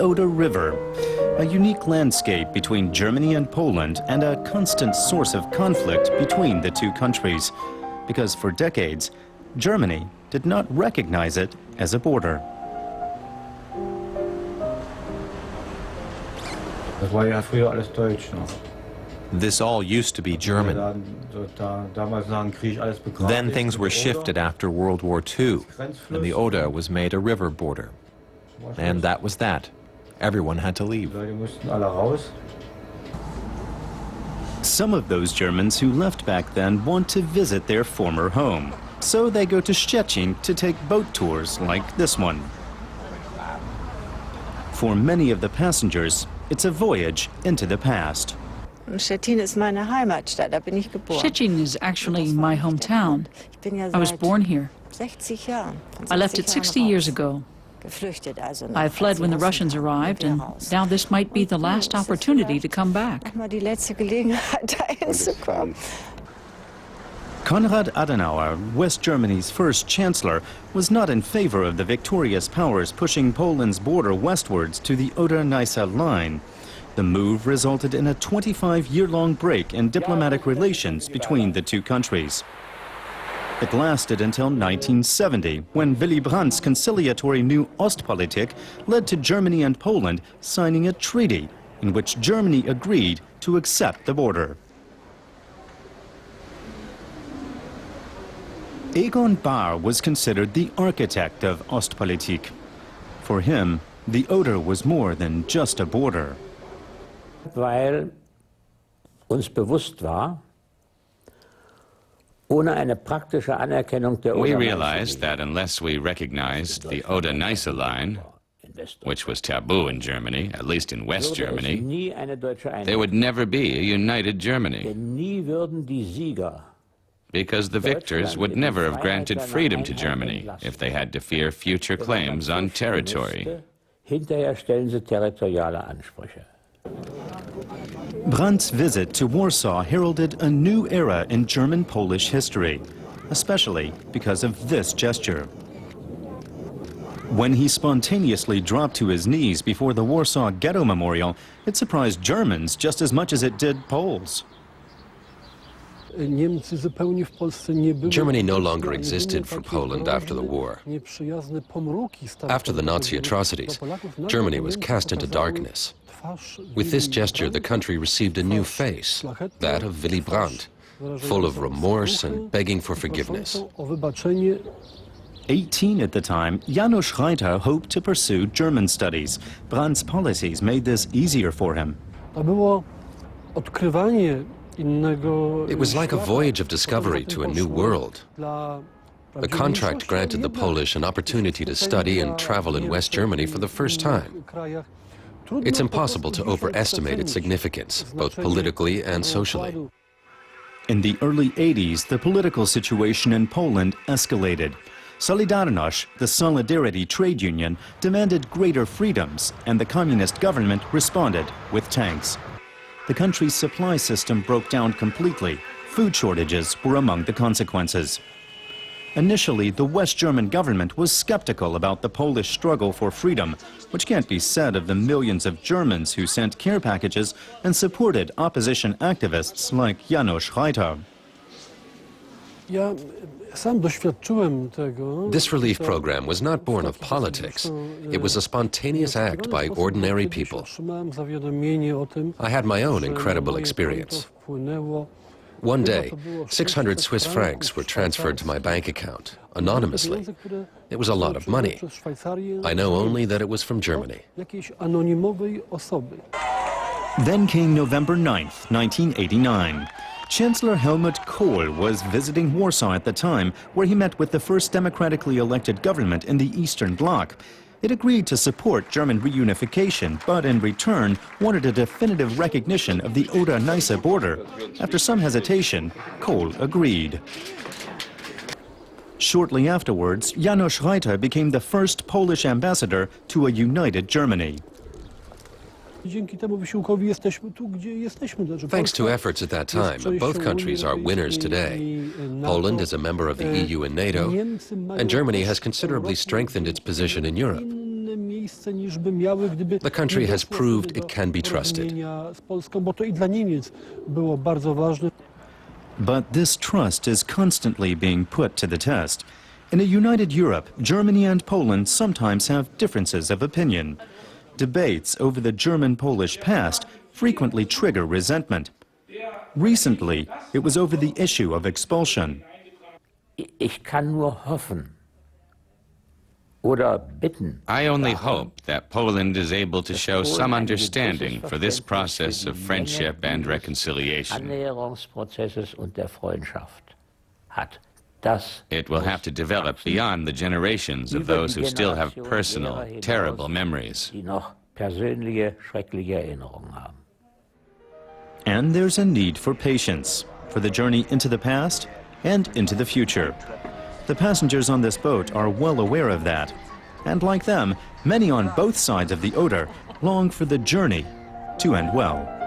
Oder River, a unique landscape between Germany and Poland and a constant source of conflict between the two countries, because for decades, Germany did not recognize it as a border. This all used to be German. Then things were shifted after World War II, and the Oder was made a river border. And that was that. Everyone had to leave. Some of those Germans who left back then want to visit their former home, so they go to Szczecin to take boat tours like this one. For many of the passengers, it's a voyage into the past. Szczecin is actually my hometown. I was born here. I left it 60 years ago. I fled when the Russians arrived, and now this might be the last opportunity to come back. Konrad Adenauer, West Germany's first chancellor, was not in favor of the victorious powers pushing Poland's border westwards to the Oder-Neisse line. The move resulted in a 25-year-long break in diplomatic relations between the two countries. It lasted until 1970, when Willy Brandt's conciliatory new Ostpolitik led to Germany and Poland signing a treaty in which Germany agreed to accept the border. Egon Bahr was considered the architect of Ostpolitik. For him, the Oder was more than just a border. Weil uns bewusst war, We realized that unless we recognized the Oder-Neisse line, which was taboo in Germany, at least in West Germany, there would never be a united Germany, because the victors would never have granted freedom to Germany if they had to fear future claims on territory. Brandt's visit to Warsaw heralded a new era in German-Polish history, especially because of this gesture. When he spontaneously dropped to his knees before the Warsaw Ghetto Memorial, it surprised Germans just as much as it did Poles. Germany no longer existed for Poland after the war. After the Nazi atrocities, Germany was cast into darkness. With this gesture, the country received a new face, that of Willy Brandt, full of remorse and begging for forgiveness. 18 at the time, Janocz Reiter hoped to pursue German studies. Brandt's policies made this easier for him. It was like a voyage of discovery to a new world. The contract granted the Polish an opportunity to study and travel in West Germany for the first time. It's impossible to overestimate its significance, both politically and socially. In the early 80s, the political situation in Poland escalated. Solidarność, the Solidarity trade union, demanded greater freedoms, and the communist government responded with tanks. The country's supply system broke down completely. Food shortages were among the consequences. Initially, the West German government was skeptical about the Polish struggle for freedom, which can't be said of the millions of Germans who sent care packages and supported opposition activists like Janocz Reiter. This relief program was not born of politics. It was a spontaneous act by ordinary people. I had my own incredible experience. One day, 600 Swiss francs were transferred to my bank account, anonymously. It was a lot of money. I know only that it was from Germany. Then came November 9th, 1989. Chancellor Helmut Kohl was visiting Warsaw at the time, where he met with the first democratically elected government in the Eastern Bloc. It agreed to support German reunification, but in return wanted a definitive recognition of the Oder-Neisse border. After some hesitation, Kohl agreed. Shortly afterwards, Janocz Reiter became the first Polish ambassador to a united Germany. Thanks to efforts at that time, both countries are winners today. Poland is a member of the EU and NATO, and Germany has considerably strengthened its position in Europe. The country has proved it can be trusted. But this trust is constantly being put to the test. In a united Europe, Germany and Poland sometimes have differences of opinion. Debates over the German-Polish past frequently trigger resentment. Recently, it was over the issue of expulsion. Ich kann nur hoffen oder bitten. I only hope that Poland is able to show some understanding for this process of friendship and reconciliation. Annäherungsprozesses und der Freundschaft hat. It will have to develop beyond the generations of those who still have personal, terrible memories. Die noch persönliche, schreckliche Erinnerungen haben. And there's a need for patience, for the journey into the past and into the future. The passengers on this boat are well aware of that. And like them, many on both sides of the Oder long for the journey to end well.